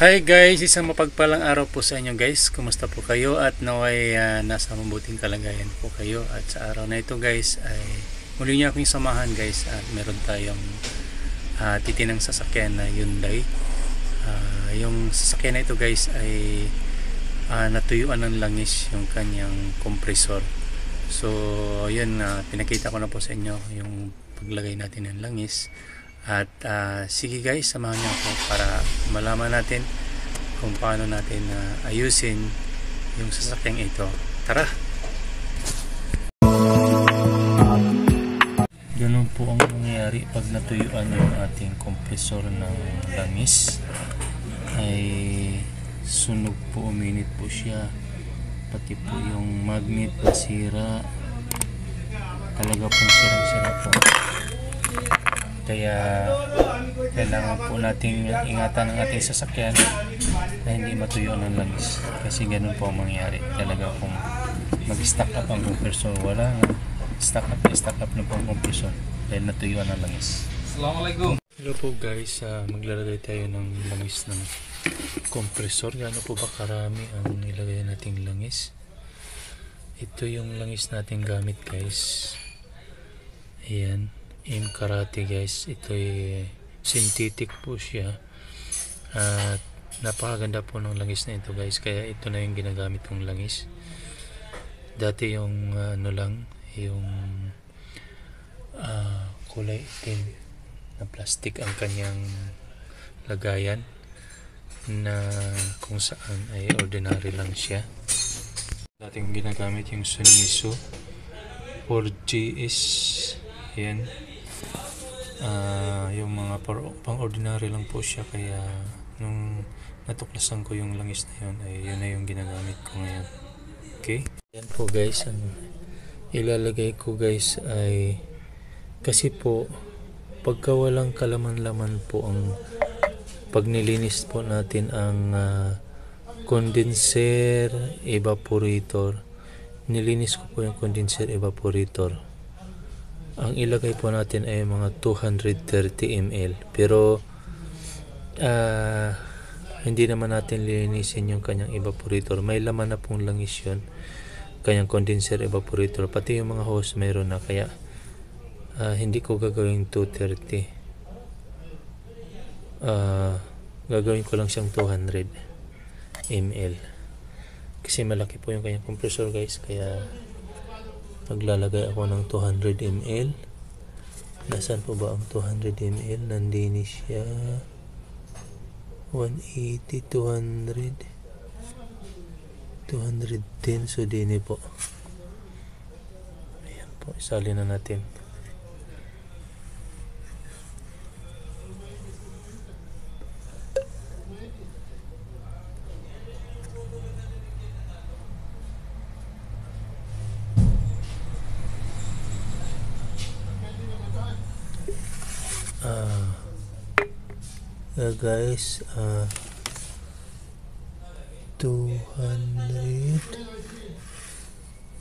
Hi guys, isang mapagpalang araw po sa inyo guys. Kumusta po kayo at naway nasa mabuting kalagayan po kayo. At sa araw na ito guys ay muli niyo akong samahan guys at meron tayong titinang sasakyan na Hyundai. Yung sasakyan na ito guys ay natuyuan ng langis yung kanyang compressor. So yun, pinakita ko na po sa inyo yung paglagay natin ng langis. At sige guys, samahan niyo ako para malaman natin kung paano natin ayusin yung sasakyang ito. Tara! Ganun po ang nangyayari pag natuyuan yung ating kompresor ng langis. Ay sunog po, uminit po siya. Pati po yung magnet nasira. Talaga pong sirang-sira po. Kaya kailangan po nating ingatan ang ating sasakyan na hindi matuyo ng langis, kasi ganun po ang mangyari. Talaga kung mag-stack up ang compressor, wala nga, stack up na po ang compressor dahil natuyuan ng langis. Assalamualaikum. Hello po guys, maglalagay tayo ng langis ng compressor. Gaano po ba karami ang nilagay nating langis? Ito yung langis natin gamit guys. Ayan, M Karate guys. Ito ay synthetic po siya at napakaganda po ng langis na ito guys, kaya ito na yung ginagamit kong langis. Dati yung yung kulay itim na plastic ang kanyang lagayan, na kung saan ay ordinary lang siya. Dating ginagamit yung Shimizu 4GS. Yan, yung mga pang ordinary lang po siya, kaya nung natuklasan ko yung langis na yun, ay yun na yung ginagamit ko ngayon. Okay, yan po guys, ang ilalagay ko guys ay, kasi po pagka walang kalaman-laman po ang pag nilinis po natin ang condenser evaporator, nilinis ko po yung condenser evaporator, ang ilagay po natin ay mga 230 ml. Pero hindi naman natin linisin yung kanyang evaporator, may laman na pong langis yun, kanyang condenser evaporator, pati yung mga hose mayroon na, kaya hindi ko gagawin 230, gagawin ko lang siyang 200 ml kasi malaki po yung kanyang compressor guys, kaya maglalagay ako ng 200 ml. Nasaan po ba ang 200 ml? Nandini siya. 180, 200, 210. So dini po. Ayan po, isali na natin. Guys, 200.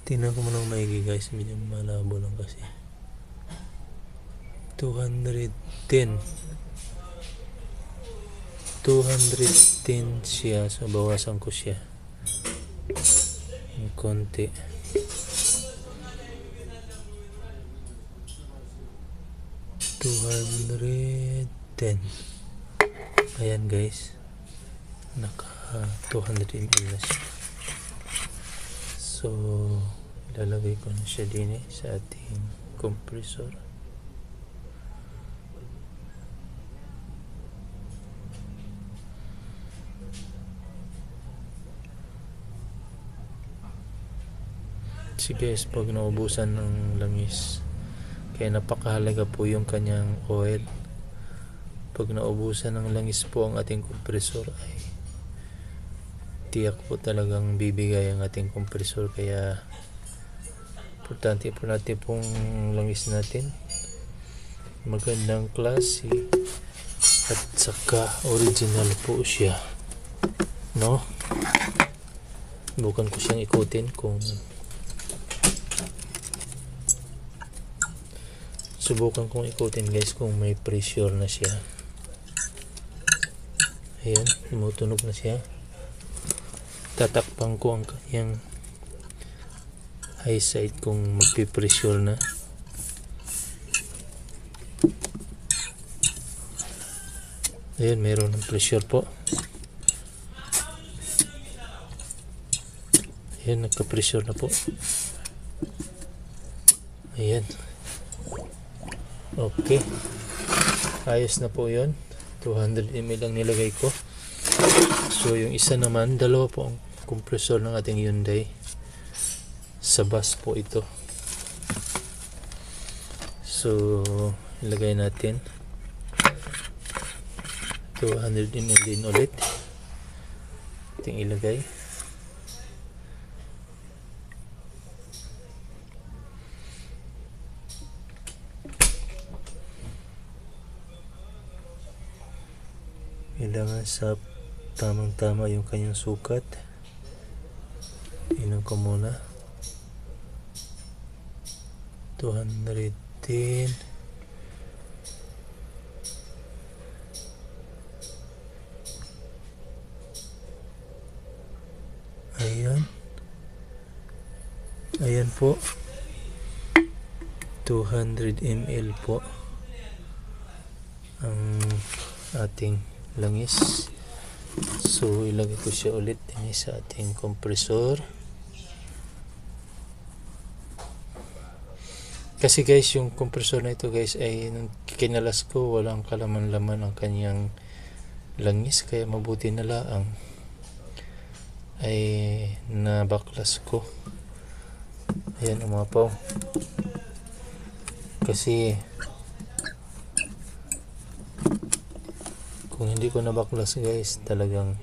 Tingnan ko muna ng maigi guys, medyo malabo lang kasi. 210 siya, so bawasan ko siya ng konti. 210. Ayan guys, naka 200 ml na siya. So ilalagay ko na siya din sa ating compressor. So guys, pag naubusan ng langis, kaya napakahalaga po yung kanyang oil. Pag naubusan ng langis po ang ating compressor, ay tiyak po talagang bibigay ang ating compressor. Kaya importante po natin pong langis natin magandang klase at saka original po siya, no? Bukan ko siyang ikutin kung subukan kong ikutin guys kung may pressure na siya. Ayan, tumutunog na siya. Tatakpan ko ang kanyang high side kung magpipressure na. Ayan, meron ng pressure po. Ayan, nagka-pressure na po. Ayan. Okay. Ayos na po yun. 200 ml ang nilagay ko. So, yung isa naman, dalawa po ang compressor ng ating Hyundai. Sa bus po ito. So, ilagay natin. 200 ml din ulit. Ating ilagay. Kailangan sa tamang-tama yung kanyang sukat. Inom ko muna. 210. Ayan. Ayan po. 200 ml po ang ating langis. So ilagay ko siya ulit din sa ating compressor. Kasi guys, yung compressor na ito guys ay nung kinalas ko, walang kalaman-laman ang kanyang langis, kaya mabuti na lang ay nabaklas ko. Ayan, umapaw. Kasi kung hindi ko nabaklas guys, talagang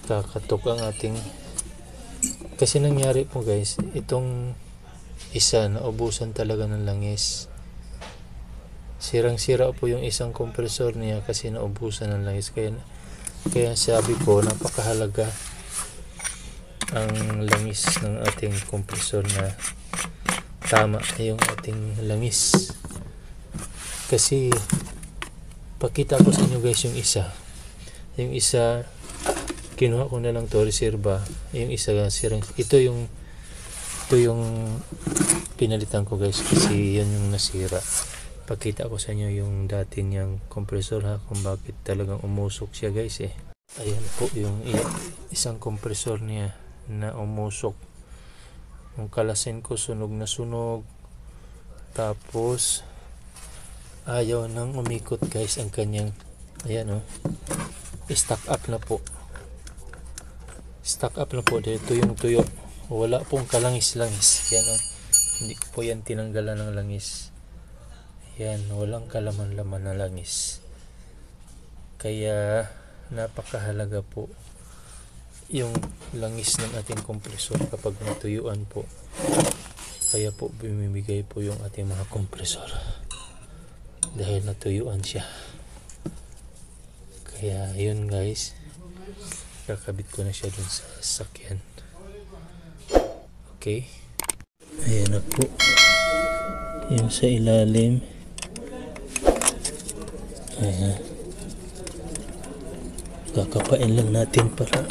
kakatok ang ating, kasi nangyari po guys, itong isa naubusan talaga ng langis. Sirang-sira po yung isang compressor niya kasi naubusan ng langis. Kaya sabi ko, napakahalaga ang langis ng ating compressor, na tama yung ating langis. Kasi pakita ko sa inyo guys, yung isa kinuha ko na lang to, reserva. Yung isa sirang, ito yung pinalitan ko guys, kasi yan yung nasira. Pakita ko sa inyo yung dati niyang compressor ha, kung bakit talagang umusok siya guys eh. Ayan po yung isang compressor niya na umusok. Yung kalasin ko sunog na sunog, tapos ayaw nang umikot guys ang kanyang, ayan stuck up na po dito yung tuyo, wala pong kalangis-langis. Yan hindi ko po yan tinanggalan ng langis. Yan, walang kalaman-laman na langis. Kaya napakahalaga po yung langis ng ating kompresor kapag natuyuan po. Kaya po bumibigay po yung ating mga kompresor dahil natuyuan siya. Kaya yun guys, kakabit ko na siya dun sa sasakyan. Okay, ayan na po yung sa ilalim. Ayan, kakapain lang natin para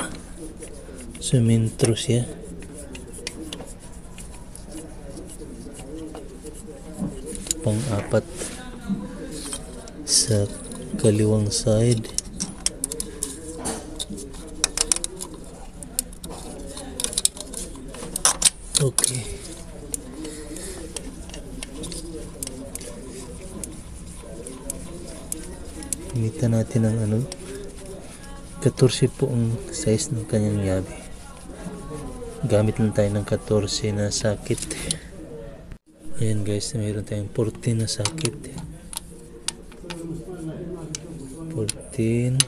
sumintro siya. Pang-apat sa kaliwang side. Okay, gamitan natin ang 14 po ang size ng kanyang yabe. Gamit lang tayo ng 14 na sakit. Ayan guys, mayroon tayong 14 na sakit. 14.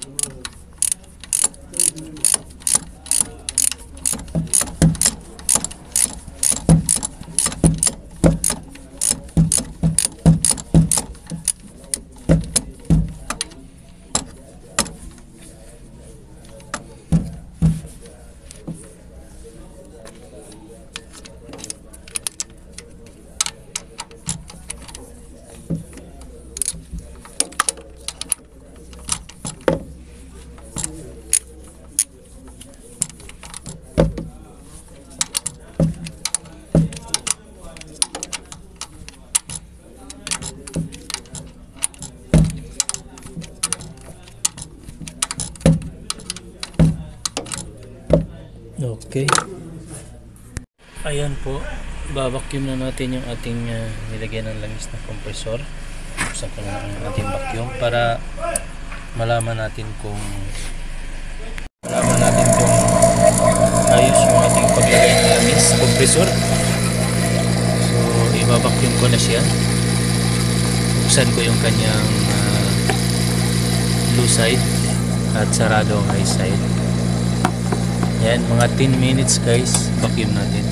Okay. Ayan po, babacuum na natin yung ating nilagyan ng langis na compressor. Buksan ko na ang ating vacuum para malaman natin kung ayos yung ating paglagay ng langis compressor. So ibabacuum ko na siya. Buksan ko yung kanyang low side at sarado ang high side. Yan, mga 10 minutes guys, vacuum natin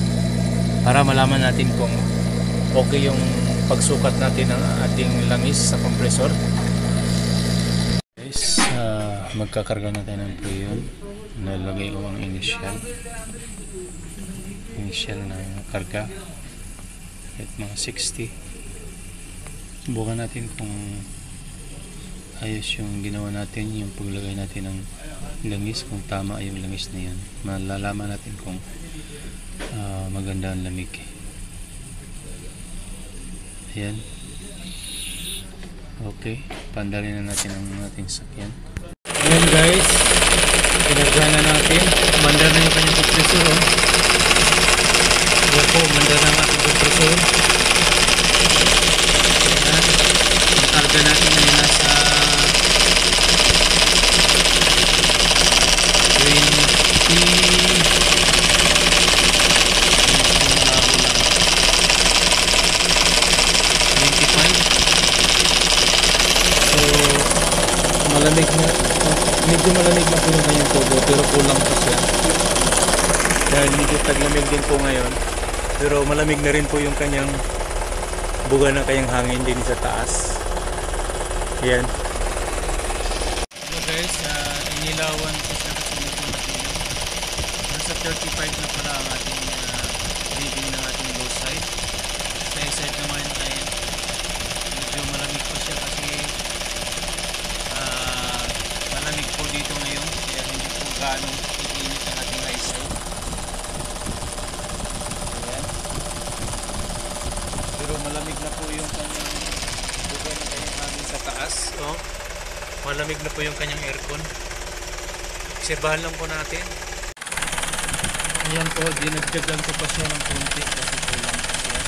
para malaman natin kung okay yung pagsukat natin ng ating langis sa compressor. Guys, magkakarga na tayo ng preyon. Nalagay ko ang initial na karga at mga 60. Subukan natin kung ayos yung ginawa natin, yung paglagay natin ng langis, kung tama yung langis na yan. Malalaman natin kung maganda ang lamig. Ayan. Okay, pandarin na natin ang ating sakyan. Ayan guys, pinagyan na natin. Mandar na yung kanyang compressor. Ayan po, mandar na ang ating compressor. Ayan, ang karga natin ay nasa 25. So malamig na, medyo malamig na po yung kanyang tubo, pero kulang po siya dahil medyo taglamig din po ngayon, pero malamig na rin po yung kanyang buga ng kanyang hangin din sa taas. Yan. So guys, inilawan ko siya kasi medyo matinig. Nasa 35 na pala ang ating reading ng ating low side. Sa high side naman ay medyo malamig pa siya kasi malamig po dito ngayon, kaya hindi po ganong iinit ang ating high side. Ayan. Pero malamig na po yung kanyang buga ng kanyang hangin sa taas. Oh. Malamig na po yung kanyang aircon. Obserbahan lang po natin. Ayan po, dinagdagan ko pa siya ng konti kasi kulang po siya.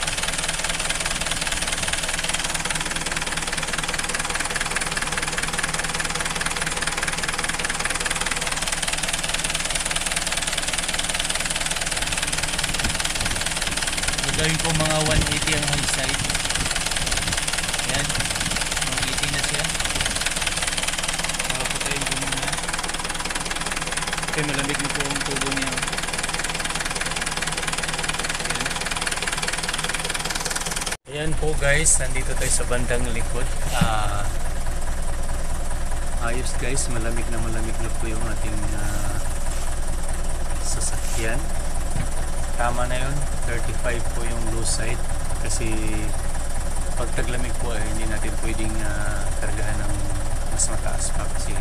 Gagawin ko mga 180 ang high side. Ayan, 180 na siya. Patayin ko muna. Okay, malamig na po ang tubo niya. Ayan po guys, nandito tayo sa bandang likod. Ayos guys, malamig na po yung ating sasakyan. Tama na yun, 35 po yung low side kasi pag taglamig po ay hindi natin pwedeng kargahan ng mas mataas pa kasi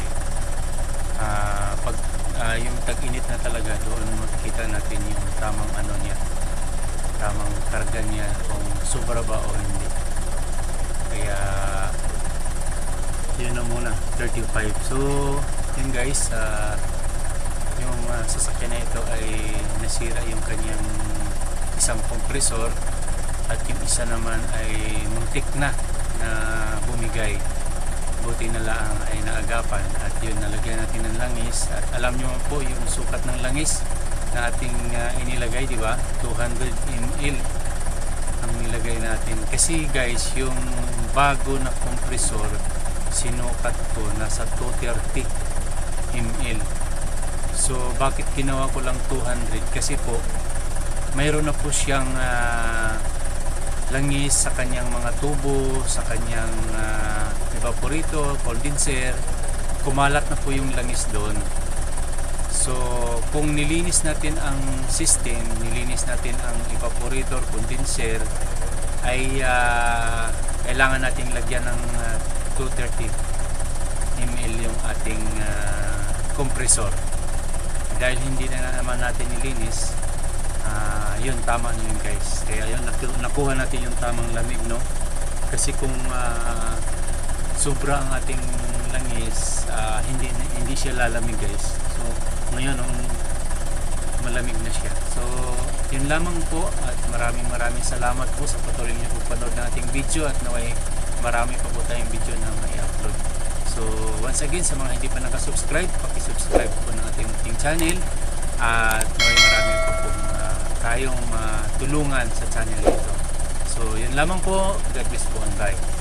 pag yung tag-init na talaga doon makikita natin yung tamang ano niya, tamang karga niya kung sobra ba o hindi. Kaya yun na muna, 35. So yun guys, yung sasakyan na ito ay nasira yung kanyang isang compressor at yung isa naman ay muntik na bumigay. Buti na lang ay naagapan at yun, nalagyan natin ng langis at alam nyo po yung sukat ng langis na ating inilagay, di ba? 200 ml ang nilagay natin kasi guys, yung bago na compressor sinukat ko nasa 230 ml. So bakit ginawa ko lang 200? Kasi po mayroon na po siyang langis sa kanyang mga tubo, sa kanyang evaporator, condenser. Kumalat na po yung langis doon. So kung nilinis natin ang system, nilinis natin ang evaporator, condenser, ay kailangan nating lagyan ng 230 ml yung ating compressor. Dahil hindi na naman natin nilinis, yun, tama na yun guys. Kaya yun, nakuha natin yung tamang lamig, no? Kasi kung sobra ang ating langis, hindi siya lalamig guys. So ngayon, malamig na siya. So yun lamang po at maraming salamat po sa patuloy niyo pagpanood ng ating video at naway marami pa po tayong video na may upload. So once again, sa mga hindi pa nakasubscribe, paki-subscribe po ng ating channel at naway marami pa po tayong tulungan sa channel nito. So yun lamang po. God bless po and bye.